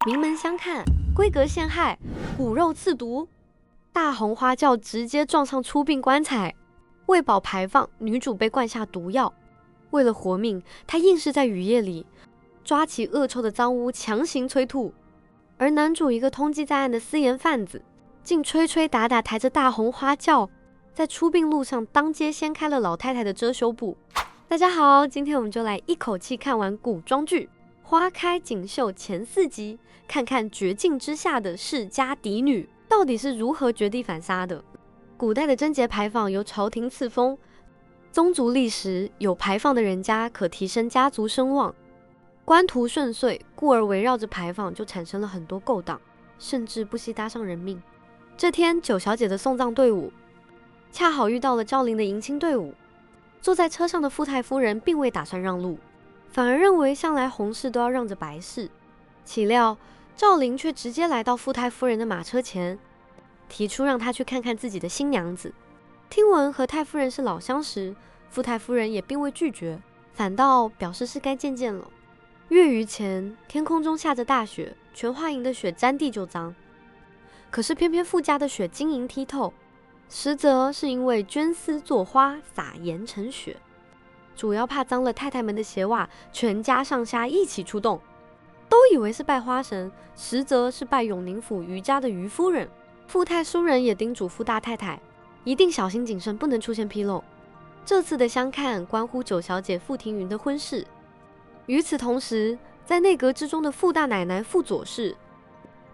名门相看，闺阁陷害，骨肉刺毒，大红花轿直接撞上出殡棺材。为保牌坊，女主被灌下毒药。为了活命，她硬是在雨夜里抓起恶臭的脏污强行催吐。而男主一个通缉在案的私盐贩子，竟吹吹打打抬着大红花轿，在出殡路上当街掀开了老太太的遮羞布。大家好，今天我们就来一口气看完古装剧《花开锦绣》前4集，看看绝境之下的世家嫡女到底是如何绝地反杀的。古代的贞节牌坊由朝廷赐封，宗族历时，有牌坊的人家可提升家族声望，官途顺遂，故而围绕着牌坊就产生了很多勾当，甚至不惜搭上人命。这天，九小姐的送葬队伍恰好遇到了赵灵的迎亲队伍，坐在车上的富太夫人并未打算让路，反而认为向来红事都要让着白事。岂料赵灵却直接来到富太夫人的马车前，提出让她去看看自己的新娘子。听闻和太夫人是老相识，富太夫人也并未拒绝，反倒表示是该见见了。月余前，天空中下着大雪，全花营的雪沾地就脏。可是偏偏富家的雪晶莹剔透，实则是因为绢丝做花，撒盐成雪。主要怕脏了太太们的鞋袜，全家上下一起出动，都以为是拜花神，实则是拜永宁府余家的余夫人。富太夫人也叮嘱富大太太，一定小心谨慎，不能出现纰漏。这次的相看关乎九小姐傅庭云的婚事。与此同时，在内阁之中的傅大奶奶傅左氏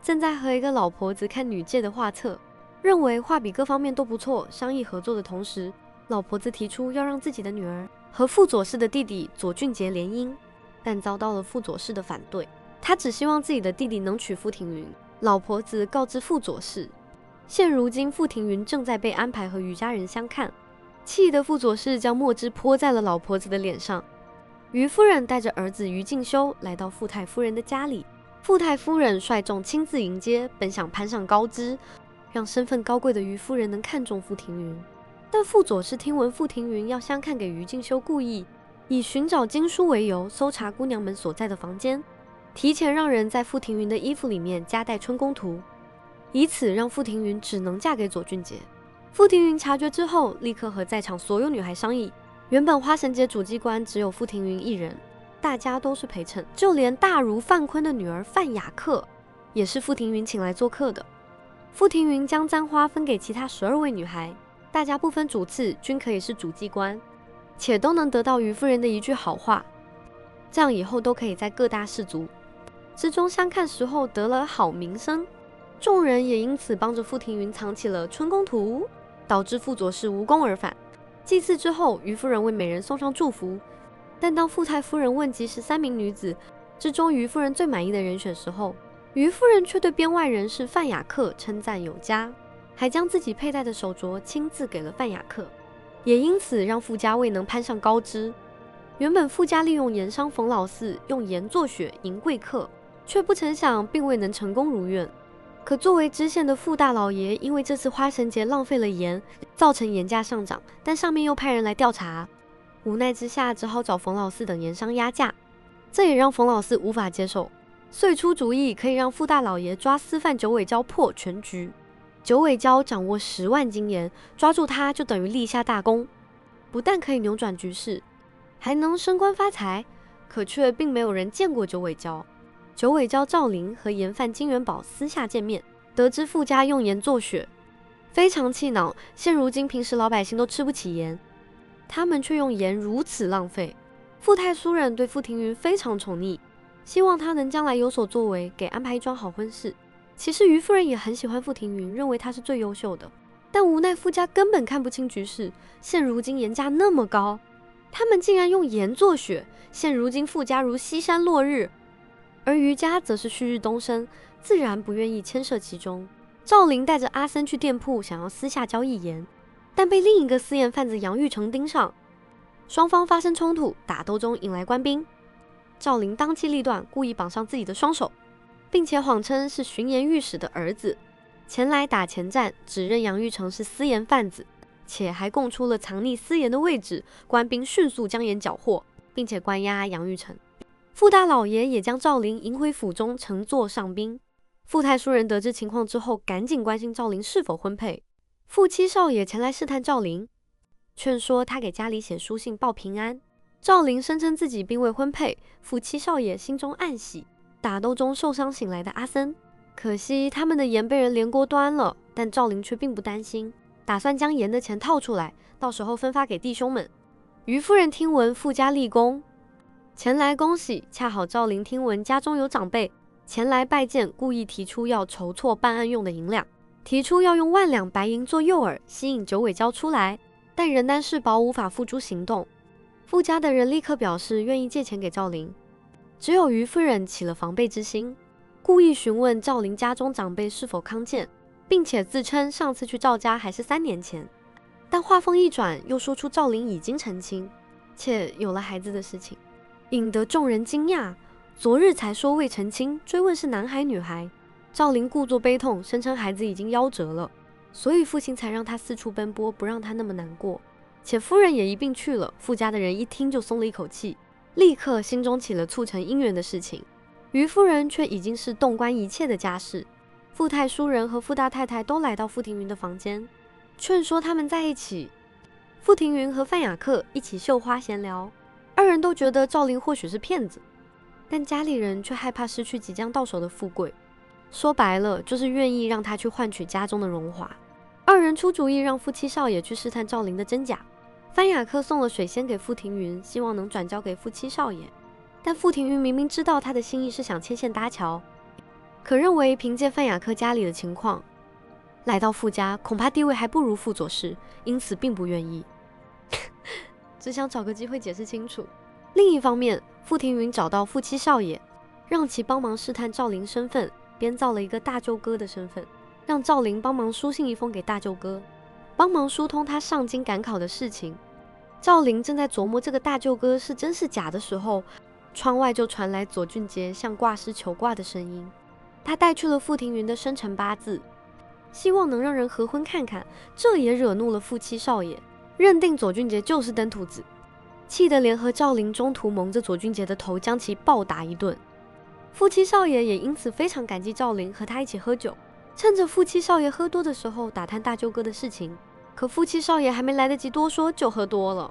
正在和一个老婆子看女界的画册，认为画笔各方面都不错，商议合作的同时，老婆子提出要让自己的女儿和傅左氏的弟弟左俊杰联姻，但遭到了傅左氏的反对。他只希望自己的弟弟能娶傅庭云。老婆子告知傅左氏，现如今傅庭云正在被安排和余家人相看，气的傅左氏将墨汁泼在了老婆子的脸上。余夫人带着儿子余敬修来到傅太夫人的家里，傅太夫人率众亲自迎接，本想攀上高枝，让身份高贵的余夫人能看中傅庭云。但傅左氏听闻傅庭云要相看给余敬修，故意以寻找经书为由搜查姑娘们所在的房间，提前让人在傅庭云的衣服里面夹带春宫图，以此让傅庭云只能嫁给左俊杰。傅庭云察觉之后，立刻和在场所有女孩商议，原本花神节主祭官只有傅庭云一人，大家都是陪衬，就连大儒范坤的女儿范雅克也是傅庭云请来做客的。傅庭云将簪花分给其他12位女孩，大家不分主次，均可以是主祭官，且都能得到余夫人的一句好话，这样以后都可以在各大氏族之中相看时候得了好名声。众人也因此帮着傅庭云藏起了春宫图，导致傅左氏无功而返。祭祀之后，余夫人为每人送上祝福，但当傅太夫人问及13名女子之中余夫人最满意的人选时候，余夫人却对编外人士范雅克称赞有加，还将自己佩戴的手镯亲自给了范雅克，也因此让傅家未能攀上高枝。原本傅家利用盐商冯老四用盐做雪迎贵客，却不曾想并未能成功如愿。可作为知县的傅大老爷因为这次花神节浪费了盐，造成盐价上涨，但上面又派人来调查，无奈之下只好找冯老四等盐商压价，这也让冯老四无法接受，遂出主意可以让傅大老爷抓私贩九尾蛟破全局。九尾蛟掌握10万斤盐，抓住他就等于立下大功，不但可以扭转局势，还能升官发财。可却并没有人见过九尾蛟。九尾蛟赵灵和盐贩金元宝私下见面，得知傅家用盐做雪，非常气恼。现如今平时老百姓都吃不起盐，他们却用盐如此浪费。傅太夫人对傅庭云非常宠溺，希望他能将来有所作为，给安排一桩好婚事。其实余夫人也很喜欢傅庭云，认为他是最优秀的，但无奈傅家根本看不清局势。现如今盐价那么高，他们竟然用盐做雪，现如今傅家如西山落日，而余家则是旭日东升，自然不愿意牵涉其中。赵灵带着阿森去店铺，想要私下交易盐，但被另一个私盐贩子杨玉成盯上，双方发生冲突，打斗中引来官兵。赵灵当机立断，故意绑上自己的双手，并且谎称是巡盐御史的儿子，前来打前站，指认杨玉成是私盐贩子，且还供出了藏匿私盐的位置。官兵迅速将盐缴获，并且关押杨玉成。傅大老爷也将赵灵迎回府中，乘坐上宾。傅太夫人得知情况之后，赶紧关心赵灵是否婚配。傅七少爷前来试探赵灵，劝说他给家里写书信报平安。赵灵声称自己并未婚配，傅七少爷心中暗喜。打斗中受伤醒来的阿森，可惜他们的盐被人连锅端了，但赵灵却并不担心，打算将盐的钱套出来，到时候分发给弟兄们。于夫人听闻傅家立功，前来恭喜，恰好赵灵听闻家中有长辈前来拜见，故意提出要筹措办案用的银两，提出要用1万两白银做诱饵，吸引九尾蛟出来，但人单势薄，无法付诸行动。傅家的人立刻表示愿意借钱给赵灵，只有于夫人起了防备之心，故意询问赵灵家中长辈是否康健，并且自称上次去赵家还是3年前。但话锋一转，又说出赵灵已经成亲，且有了孩子的事情，引得众人惊讶。昨日才说未成亲，追问是男孩女孩，赵灵故作悲痛，声称孩子已经夭折了，所以父亲才让他四处奔波，不让他那么难过。且夫人也一并去了，傅家的人一听就松了一口气，立刻心中起了促成姻缘的事情。于夫人却已经是动关一切的家事。傅太叔人和傅大太太都来到傅庭云的房间，劝说他们在一起。傅庭云和范雅克一起绣花闲聊，二人都觉得赵灵或许是骗子，但家里人却害怕失去即将到手的富贵，说白了就是愿意让他去换取家中的荣华。二人出主意让傅七少爷去试探赵灵的真假。范雅克送了水仙给傅庭云，希望能转交给傅七少爷，但傅庭云明明知道他的心意是想牵线搭桥，可认为凭借范雅克家里的情况，来到傅家恐怕地位还不如傅左氏，因此并不愿意。只想找个机会解释清楚。另一方面，傅庭云找到傅七少爷，让其帮忙试探赵灵身份，编造了一个大舅哥的身份，让赵灵帮忙书信一封给大舅哥，帮忙疏通他上京赶考的事情。赵灵正在琢磨这个大舅哥是真是假的时候，窗外就传来左俊杰向卦师求卦的声音。他带去了傅庭云的生辰八字，希望能让人合婚看看，这也惹怒了傅七少爷，认定左俊杰就是登徒子，气得联合赵灵中途蒙着左俊杰的头，将其暴打一顿。傅七少爷也因此非常感激赵灵，和他一起喝酒，趁着傅七少爷喝多的时候打探大舅哥的事情。可傅七少爷还没来得及多说，就喝多了。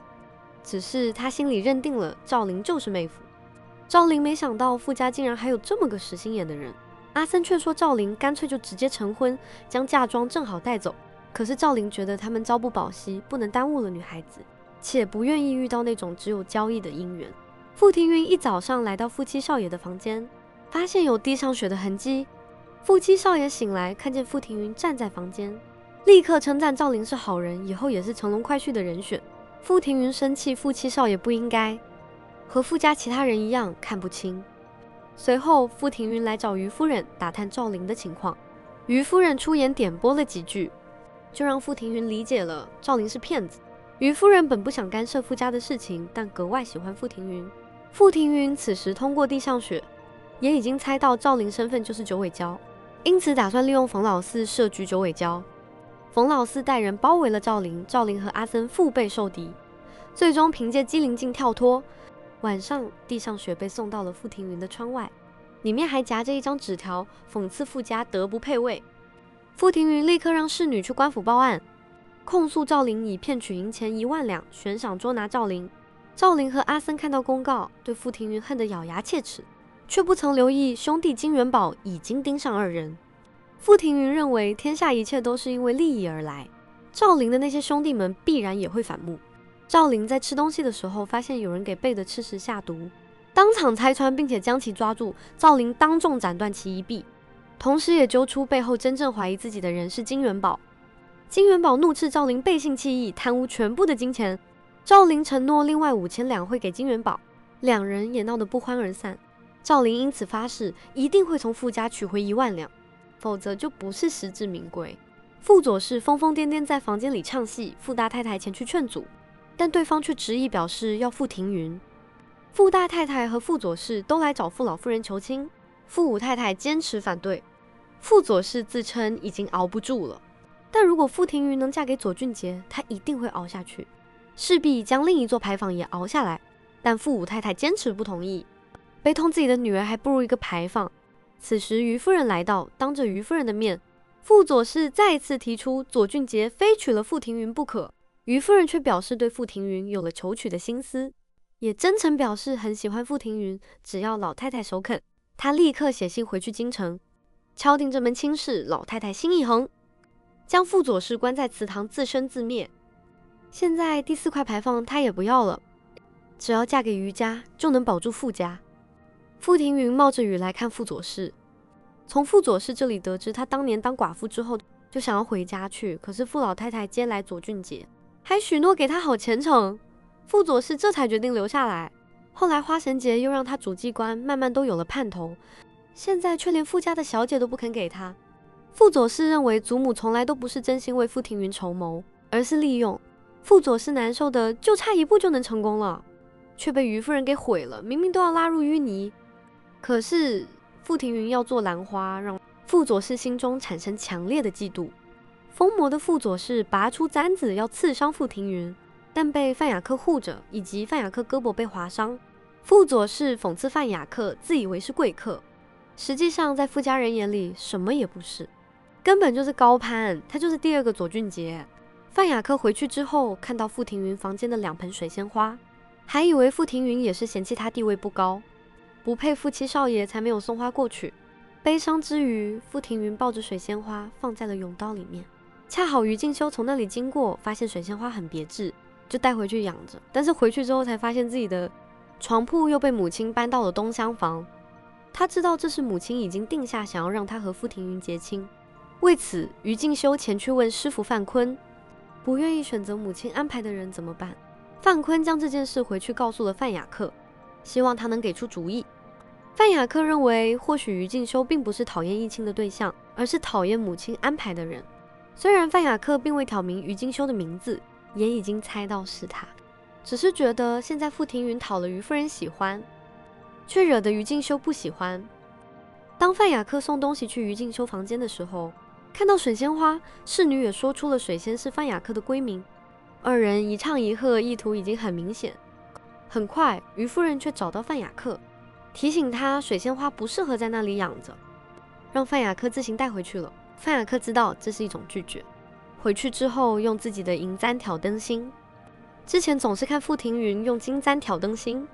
只是他心里认定了赵灵就是妹夫。赵灵没想到傅家竟然还有这么个死心眼的人。阿森劝说赵灵干脆就直接成婚，将嫁妆正好带走。可是赵灵觉得他们朝不保夕，不能耽误了女孩子，且不愿意遇到那种只有交易的姻缘。傅庭云一早上来到傅七少爷的房间，发现有滴上血的痕迹。傅七少爷醒来，看见傅庭云站在房间，立刻称赞赵灵是好人，以后也是乘龙快婿的人选。傅庭云生气，傅七少爷不应该和傅家其他人一样看不清。随后傅庭云来找于夫人打探赵灵的情况，于夫人出言点拨了几句，就让傅庭云理解了赵灵是骗子。于夫人本不想干涉傅家的事情，但格外喜欢傅庭云。傅庭云此时通过地上雪，也已经猜到赵灵身份就是九尾蛟，因此打算利用冯老四设局九尾蛟。冯老四带人包围了赵灵，赵灵和阿森腹背受敌，最终凭借机灵劲跳脱。晚上地上雪被送到了傅庭云的窗外，里面还夹着一张纸条，讽刺傅家德不配位。傅庭云立刻让侍女去官府报案，控诉赵灵以骗取银钱1万两，悬赏捉拿赵灵。赵灵和阿森看到公告，对傅庭云恨得咬牙切齿，却不曾留意兄弟金元宝已经盯上二人。傅庭云认为天下一切都是因为利益而来，赵灵的那些兄弟们必然也会反目。赵灵在吃东西的时候发现有人给贝的吃食下毒，当场拆穿并且将其抓住，赵灵当众斩断其一臂，同时也揪出背后真正怀疑自己的人是金元宝。金元宝怒斥赵灵背信弃义，贪污全部的金钱。赵灵承诺另外5000两会给金元宝，两人也闹得不欢而散。赵灵因此发誓一定会从傅家取回1万两，否则就不是实至名归。傅左氏疯疯癫癫在房间里唱戏，傅大太太前去劝阻，但对方却执意表示要傅庭云。傅大太太和傅左氏都来找傅老夫人求亲，傅五太太坚持反对。傅左氏自称已经熬不住了，但如果傅庭云能嫁给左俊杰，她一定会熬下去，势必将另一座牌坊也熬下来。但傅五太太坚持不同意。悲痛自己的女儿还不如一个牌坊。此时于夫人来到，当着于夫人的面，傅左氏再次提出左俊杰非娶了傅庭云不可。于夫人却表示对傅庭云有了求娶的心思，也真诚表示很喜欢傅庭云，只要老太太首肯。她立刻写信回去京城，敲定这门亲事。老太太心一横，将傅左氏关在祠堂自生自灭。现在第4块牌坊她也不要了，只要嫁给于家就能保住傅家。傅庭云冒着雨来看傅左氏，从傅左氏这里得知，她当年当寡妇之后就想要回家去，可是傅老太太接来左俊杰，还许诺给他好前程，傅左氏这才决定留下来。后来花神节又让他主祭官，慢慢都有了盼头，现在却连傅家的小姐都不肯给他。傅左氏认为祖母从来都不是真心为傅庭云筹谋，而是利用。傅左氏难受的就差一步就能成功了，却被于夫人给毁了，明明都要拉入淤泥。可是傅庭云要做兰花，让傅左氏心中产生强烈的嫉妒。疯魔的傅左氏拔出簪子要刺伤傅庭云，但被范雅克护着，以及范雅克胳膊被划伤。傅左氏讽刺范雅克自以为是贵客，实际上在傅家人眼里什么也不是，根本就是高攀，他就是第2个左俊杰。范雅克回去之后，看到傅庭云房间的2盆水仙花，还以为傅庭云也是嫌弃他地位不高，不配傅七少爷，才没有送花过去。悲伤之余，傅庭云抱着水仙花放在了甬刀里面。恰好于静修从那里经过，发现水仙花很别致，就带回去养着。但是回去之后才发现自己的床铺又被母亲搬到了东厢房。他知道这是母亲已经定下想要让他和傅庭云结亲，为此于静修前去问师傅范坤，不愿意选择母亲安排的人怎么办？范坤将这件事回去告诉了范雅克，希望他能给出主意。范雅克认为，或许于静修并不是讨厌议亲的对象，而是讨厌母亲安排的人。虽然范雅克并未挑明于静修的名字，也已经猜到是他，只是觉得现在傅庭云讨了于夫人喜欢，却惹得于静修不喜欢。当范雅克送东西去于静修房间的时候，看到水仙花，侍女也说出了水仙是范雅克的闺名，二人一唱一和，意图已经很明显。很快，于夫人却找到范雅克，提醒他水仙花不适合在那里养着，让范雅克自行带回去了。范雅克知道这是一种拒绝，回去之后用自己的银簪挑灯芯。之前总是看傅庭云用金簪挑灯芯，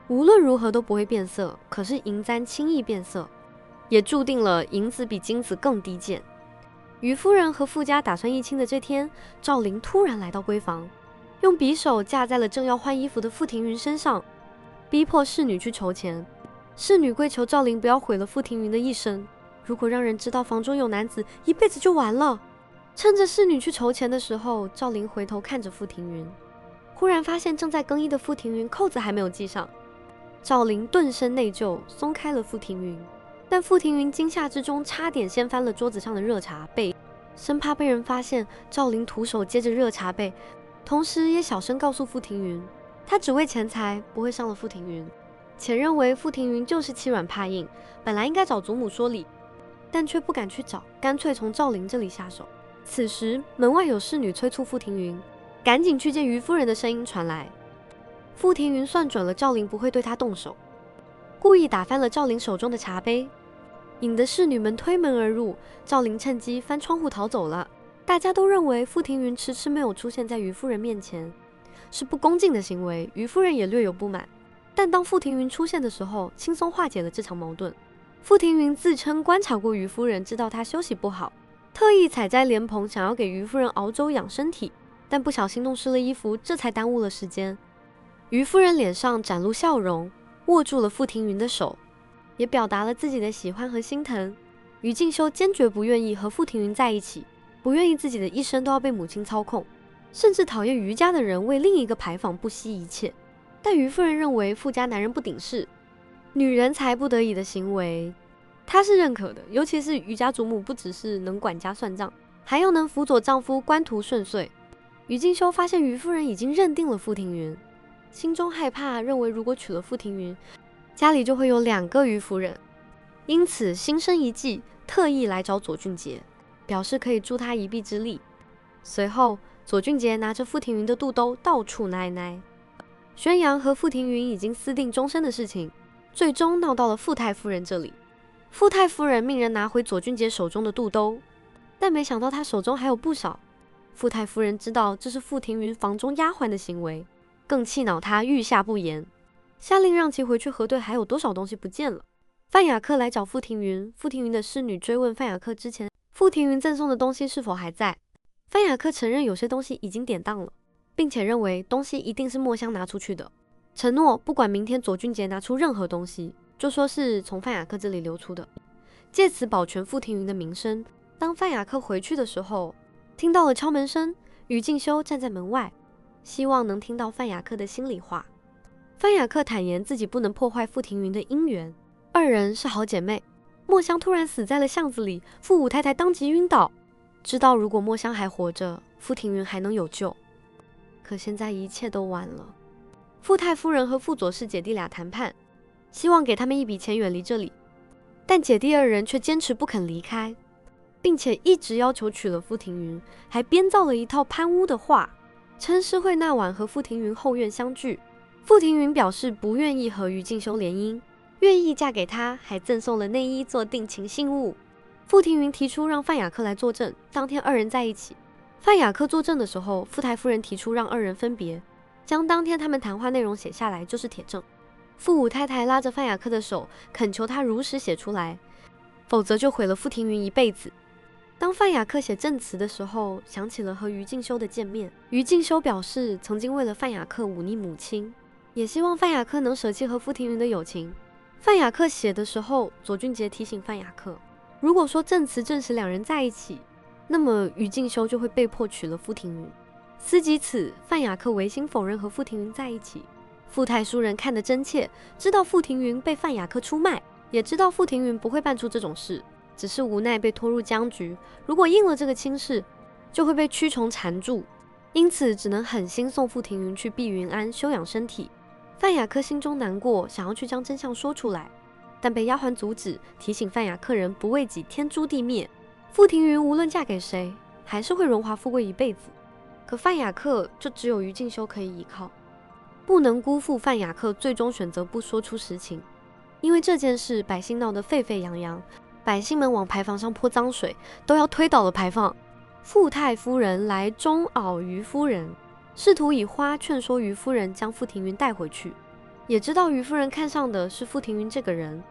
无论如何都不会变色，可是银簪轻易变色，也注定了银子比金子更低贱。于夫人和傅家打算议亲的这天，赵灵突然来到闺房，用匕首架在了正要换衣服的傅庭云身上，逼迫侍女去筹钱。侍女跪求赵灵不要毁了傅庭云的一生，如果让人知道房中有男子，一辈子就完了。趁着侍女去筹钱的时候，赵灵回头看着傅庭云，忽然发现正在更衣的傅庭云扣子还没有系上。赵灵顿生内疚，松开了傅庭云，但傅庭云惊吓之中差点掀翻了桌子上的热茶杯，生怕被人发现，赵灵徒手接着热茶杯，同时也小声告诉傅庭云，他只为钱财，不会伤了傅庭云，且认为傅庭云就是欺软怕硬，本来应该找祖母说理，但却不敢去找，干脆从赵灵这里下手。此时门外有侍女催促傅庭云赶紧去见于夫人的声音传来。傅庭云算准了赵灵不会对他动手，故意打翻了赵灵手中的茶杯，引得侍女们推门而入。赵灵趁机翻窗户逃走了。大家都认为傅庭云迟迟没有出现在于夫人面前是不恭敬的行为，于夫人也略有不满。但当傅庭云出现的时候，轻松化解了这场矛盾。傅庭云自称观察过于夫人，知道她休息不好，特意采摘莲蓬，想要给于夫人熬粥养身体，但不小心弄湿了衣服，这才耽误了时间。于夫人脸上展露笑容，握住了傅庭云的手，也表达了自己的喜欢和心疼。于静修坚决不愿意和傅庭云在一起，不愿意自己的一生都要被母亲操控，甚至讨厌于家的人为另一个牌坊不惜一切。但于夫人认为傅家男人不顶事，女人才不得已的行为，她是认可的。尤其是于家祖母不只是能管家算账，还要能辅佐丈夫官途顺遂。于静修发现于夫人已经认定了傅庭云，心中害怕，认为如果娶了傅庭云，家里就会有2个于夫人，因此心生一计，特意来找左俊杰，表示可以助他一臂之力。随后左俊杰拿着傅庭云的肚兜到处奶奶，宣扬和傅庭云已经私定终身的事情。最终闹到了傅太夫人这里。傅太夫人命人拿回左俊杰手中的肚兜，但没想到他手中还有不少。傅太夫人知道这是傅庭云房中丫鬟的行为，更气恼他御下不严，下令让其回去核对还有多少东西不见了。范雅克来找傅庭云，傅庭云的侍女追问范雅克之前傅庭云赠送的东西是否还在。范雅克承认有些东西已经典当了，并且认为东西一定是墨香拿出去的，承诺不管明天左俊杰拿出任何东西，就说是从范雅克这里流出的，借此保全傅庭云的名声。当范雅克回去的时候，听到了敲门声，于静修站在门外，希望能听到范雅克的心里话。范雅克坦言自己不能破坏傅庭云的姻缘，二人是好姐妹。墨香突然死在了巷子里，傅武太太当即晕倒。知道如果墨香还活着，傅庭云还能有救，可现在一切都晚了。傅太夫人和傅左氏姐弟俩谈判，希望给他们一笔钱远离这里，但姐弟二人却坚持不肯离开，并且一直要求娶了傅庭云，还编造了一套攀污的话，称诗慧那晚和傅庭云后院相聚。傅庭云表示不愿意和于静修联姻，愿意嫁给他，还赠送了内衣做定情信物。傅庭云提出让范雅克来作证，当天二人在一起。范雅克作证的时候，傅太夫人提出让二人分别，将当天他们谈话内容写下来，就是铁证。傅武太太拉着范雅克的手，恳求他如实写出来，否则就毁了傅庭云一辈子。当范雅克写证词的时候，想起了和于静修的见面。于静修表示曾经为了范雅克忤逆母亲，也希望范雅克能舍弃和傅庭云的友情。范雅克写的时候，左俊杰提醒范雅克，如果说证词证实两人在一起，那么于静修就会被迫娶了傅庭云。思及此，范雅克违心否认和傅庭云在一起。傅太夫人看得真切，知道傅庭云被范雅克出卖，也知道傅庭云不会办出这种事，只是无奈被拖入僵局。如果应了这个亲事，就会被蛆虫缠住，因此只能狠心送傅庭云去碧云庵休养身体。范雅克心中难过，想要去将真相说出来，但被丫鬟阻止，提醒范雅克人不为己天诛地灭。傅庭云无论嫁给谁，还是会荣华富贵一辈子。可范雅克就只有于静修可以依靠，不能辜负范雅克最终选择不说出实情。因为这件事，百姓闹得沸沸扬扬，百姓们往牌坊上泼脏水，都要推倒了牌坊。傅太夫人来中熬于夫人，试图以花劝说于夫人将傅庭云带回去，也知道于夫人看上的是傅庭云这个人。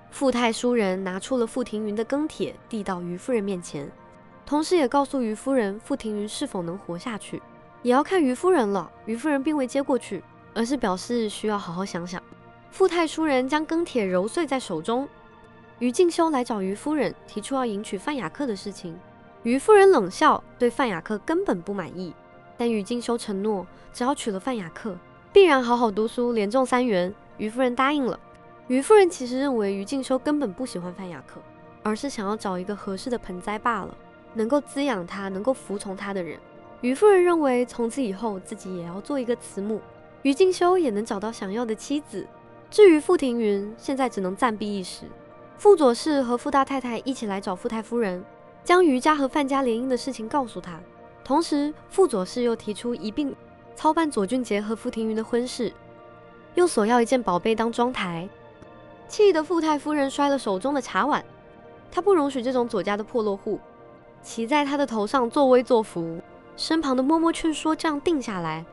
傅太夫人拿出了傅庭云的庚帖，递到于夫人面前，同时也告诉于夫人傅庭云是否能活下去，也要看于夫人了。于夫人并未接过去，而是表示需要好好想想。傅太夫人将庚帖揉碎在手中。于静修来找于夫人，提出要迎娶范雅克的事情。于夫人冷笑，对范雅克根本不满意，但于静修承诺，只要娶了范雅克，必然好好读书，连中3元。于夫人答应了。于夫人其实认为于静修根本不喜欢范雅克，而是想要找一个合适的盆栽罢了，能够滋养他，能够服从他的人。于夫人认为从此以后自己也要做一个慈母，于静修也能找到想要的妻子。至于傅庭云，现在只能暂避一时。傅左氏和傅大太太一起来找傅太夫人，将于家和范家联姻的事情告诉她。同时，傅左氏又提出一并操办左俊杰和傅庭云的婚事，又索要一件宝贝当妆台。气得傅太夫人摔了手中的茶碗，她不容许这种左家的破落户骑在她的头上作威作福，身旁的嬷嬷劝说这样定下来。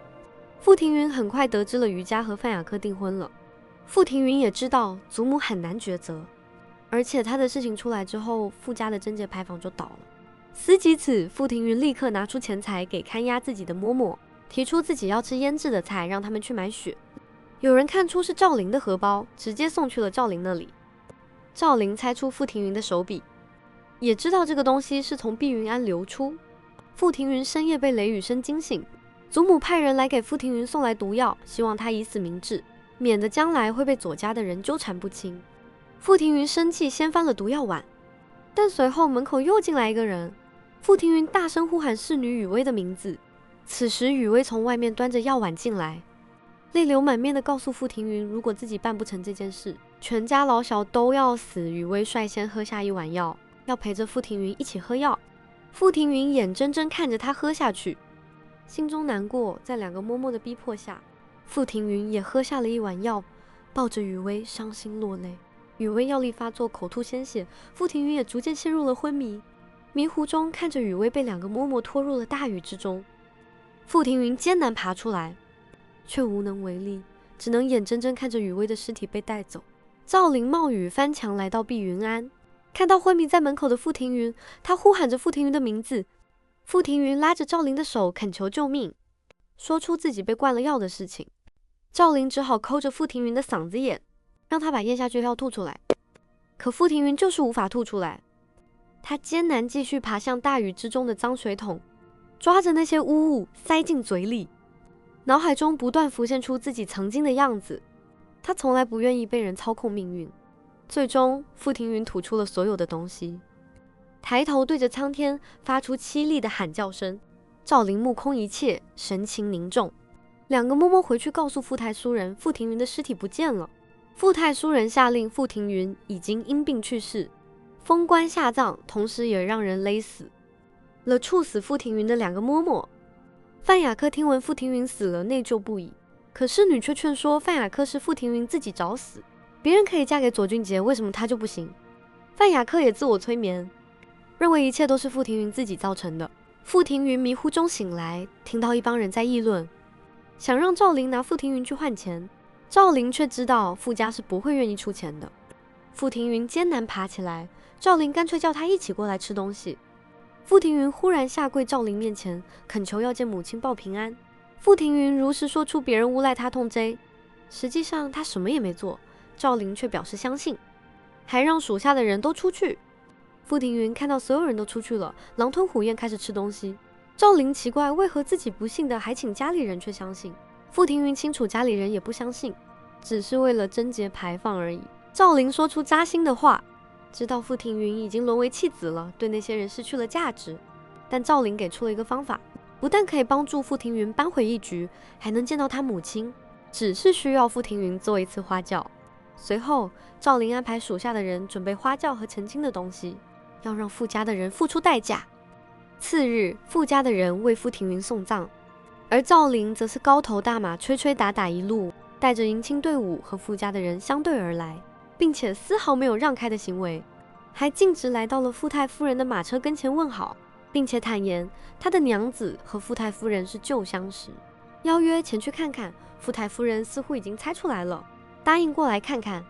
傅庭云很快得知了于家和范雅克订婚了。傅庭云也知道祖母很难抉择，而且他的事情出来之后，傅家的贞节牌坊就倒了。思及此，傅庭云立刻拿出钱财给看押自己的嬷嬷，提出自己要吃腌制的菜，让他们去买血。有人看出是赵玲的荷包，直接送去了赵玲那里。赵玲猜出傅庭云的手笔，也知道这个东西是从碧云庵流出。傅庭云深夜被雷雨声惊醒，祖母派人来给傅庭云送来毒药，希望他以死明志，免得将来会被左家的人纠缠不清。傅庭云生气，掀翻了毒药碗，但随后门口又进来一个人。傅庭云大声呼喊侍女雨薇的名字，此时雨薇从外面端着药碗进来，泪流满面地告诉傅庭云，如果自己办不成这件事，全家老小都要死。雨薇率先喝下一碗药，要陪着傅庭云一起喝药。傅庭云眼睁睁看着他喝下去，心中难过，在2个嬷嬷的逼迫下，傅庭云也喝下了一碗药，抱着雨薇伤心落泪。雨薇药力发作，口吐鲜血，傅庭云也逐渐陷入了昏迷。迷糊中看着雨薇被2个嬷嬷拖入了大雨之中，傅庭云艰难爬出来，却无能为力，只能眼睁睁看着雨薇的尸体被带走。赵灵冒雨翻墙来到碧云庵，看到昏迷在门口的傅庭云，他呼喊着傅庭云的名字。傅庭云拉着赵灵的手恳求救命，说出自己被灌了药的事情。赵灵只好抠着傅庭云的嗓子眼，让他把咽下去的药吐出来。可傅庭云就是无法吐出来，他艰难继续爬向大雨之中的脏水桶，抓着那些污物塞进嘴里，脑海中不断浮现出自己曾经的样子。他从来不愿意被人操控命运。最终，傅庭云吐出了所有的东西，抬头对着苍天发出凄厉的喊叫声。赵灵目空一切，神情凝重。2个嬷嬷回去告诉傅太苏人，傅庭云的尸体不见了。傅太苏人下令，傅庭云已经因病去世，封棺下葬，同时也让人勒死了处死傅庭云的2个嬷嬷。范雅克听闻傅庭云死了，内疚不已。可侍女却劝说范雅克是傅庭云自己找死，别人可以嫁给左俊杰，为什么他就不行？范雅克也自我催眠，认为一切都是傅庭云自己造成的。傅庭云迷糊中醒来，听到一帮人在议论，想让赵灵拿傅庭云去换钱。赵灵却知道傅家是不会愿意出钱的。傅庭云艰难爬起来，赵灵干脆叫他一起过来吃东西。傅庭云忽然下跪赵灵面前，恳求要见母亲报平安。傅庭云如实说出别人诬赖他痛贼，实际上他什么也没做。赵灵却表示相信，还让属下的人都出去。傅庭云看到所有人都出去了，狼吞虎咽开始吃东西。赵灵奇怪为何自己不信的还请家里人却相信。傅庭云清楚家里人也不相信，只是为了贞节牌坊而已。赵灵说出扎心的话，知道傅庭云已经沦为弃子了，对那些人失去了价值。但赵灵给出了一个方法，不但可以帮助傅庭云扳回一局，还能见到他母亲，只是需要傅庭云做一次花轿。随后，赵灵安排属下的人准备花轿和成亲的东西，要让傅家的人付出代价。次日，傅家的人为傅庭云送葬，而赵灵则是高头大马，吹吹打打一路，带着迎亲队伍和傅家的人相对而来，并且丝毫没有让开的行为，还径直来到了傅太夫人的马车跟前问好，并且坦言他的娘子和傅太夫人是旧相识，邀约前去看看。傅太夫人似乎已经猜出来了，答应过来看看。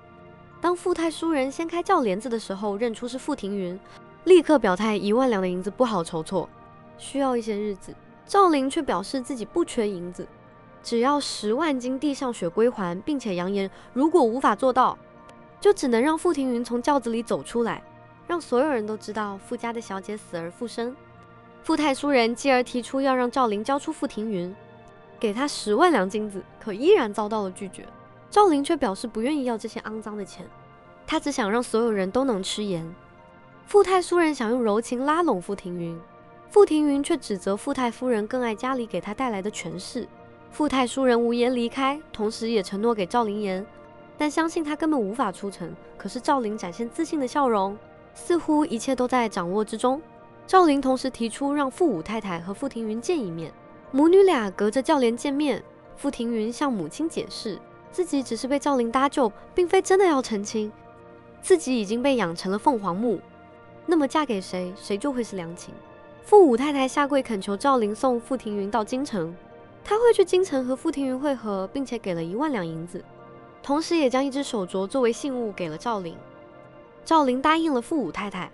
当傅太夫人掀开轿帘子的时候，认出是傅庭云，立刻表态1万两的银子不好筹措，需要一些日子。赵灵却表示自己不缺银子，只要10万斤地上血归还，并且扬言如果无法做到，就只能让傅庭云从轿子里走出来，让所有人都知道傅家的小姐死而复生。傅太夫人继而提出要让赵灵交出傅庭云，给他10万两金子，可依然遭到了拒绝。赵灵却表示不愿意要这些肮脏的钱，他只想让所有人都能吃盐。傅太夫人想用柔情拉拢傅庭云，傅庭云却指责傅太夫人更爱家里给他带来的权势。傅太夫人无言离开，同时也承诺给赵灵盐，但相信他根本无法出城。可是赵灵展现自信的笑容，似乎一切都在掌握之中。赵灵同时提出让傅武太太和傅庭云见一面，母女俩隔着轿帘见面。傅庭云向母亲解释，自己只是被赵灵搭救，并非真的要成亲，自己已经被养成了凤凰木，那么嫁给谁，谁就会是良情。傅武太太下跪恳求赵灵送傅庭云到京城，她会去京城和傅庭云会合，并且给了1万两银子，同时也将一只手镯作为信物给了赵灵。赵灵答应了傅武太太，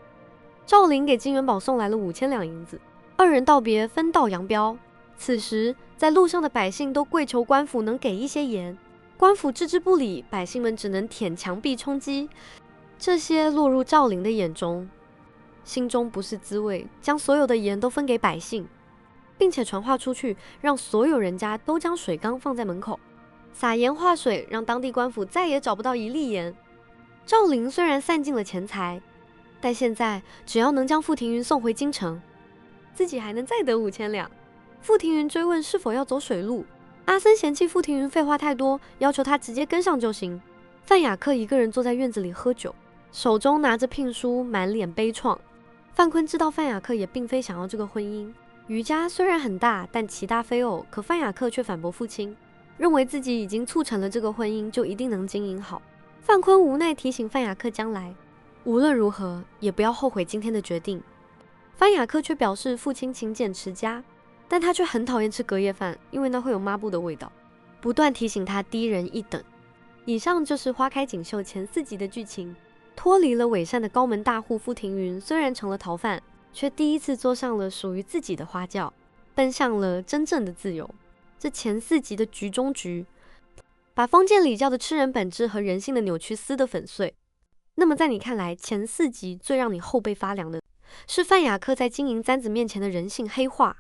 赵灵给金元宝送来了5000两银子，二人道别，分道扬镳。此时，在路上的百姓都跪求官府能给一些盐，官府置之不理，百姓们只能舔墙壁充饥。这些落入赵灵的眼中，心中不是滋味，将所有的盐都分给百姓，并且传话出去，让所有人家都将水缸放在门口，撒盐化水，让当地官府再也找不到一粒盐。赵灵虽然散尽了钱财，但现在只要能将傅庭云送回京城，自己还能再得5000两。傅庭云追问是否要走水路，阿森嫌弃傅庭云废话太多，要求他直接跟上就行。范雅克一个人坐在院子里喝酒，手中拿着聘书，满脸悲怆。范坤知道范雅克也并非想要这个婚姻，余家虽然很大，但其大非偶，可范雅克却反驳父亲，认为自己已经促成了这个婚姻，就一定能经营好。范坤无奈提醒范雅克，将来无论如何也不要后悔今天的决定。范雅克却表示父亲勤俭持家，但他却很讨厌吃隔夜饭，因为那会有抹布的味道，不断提醒他低人一等。以上就是《花开锦绣》前4集的剧情。脱离了伪善的高门大户傅庭云，虽然成了逃犯，却第一次坐上了属于自己的花轿，奔向了真正的自由。这前4集的局中局，把封建礼教的吃人本质和人性的扭曲撕得粉碎。那么在你看来，前4集最让你后背发凉的是范雅克在金银簪子面前的人性黑化，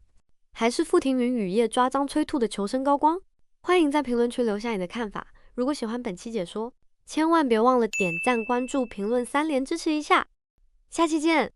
还是傅庭云雨夜抓赃催吐的求生高光？欢迎在评论区留下你的看法。如果喜欢本期解说，千万别忘了点赞、关注、评论3连支持一下。下期见！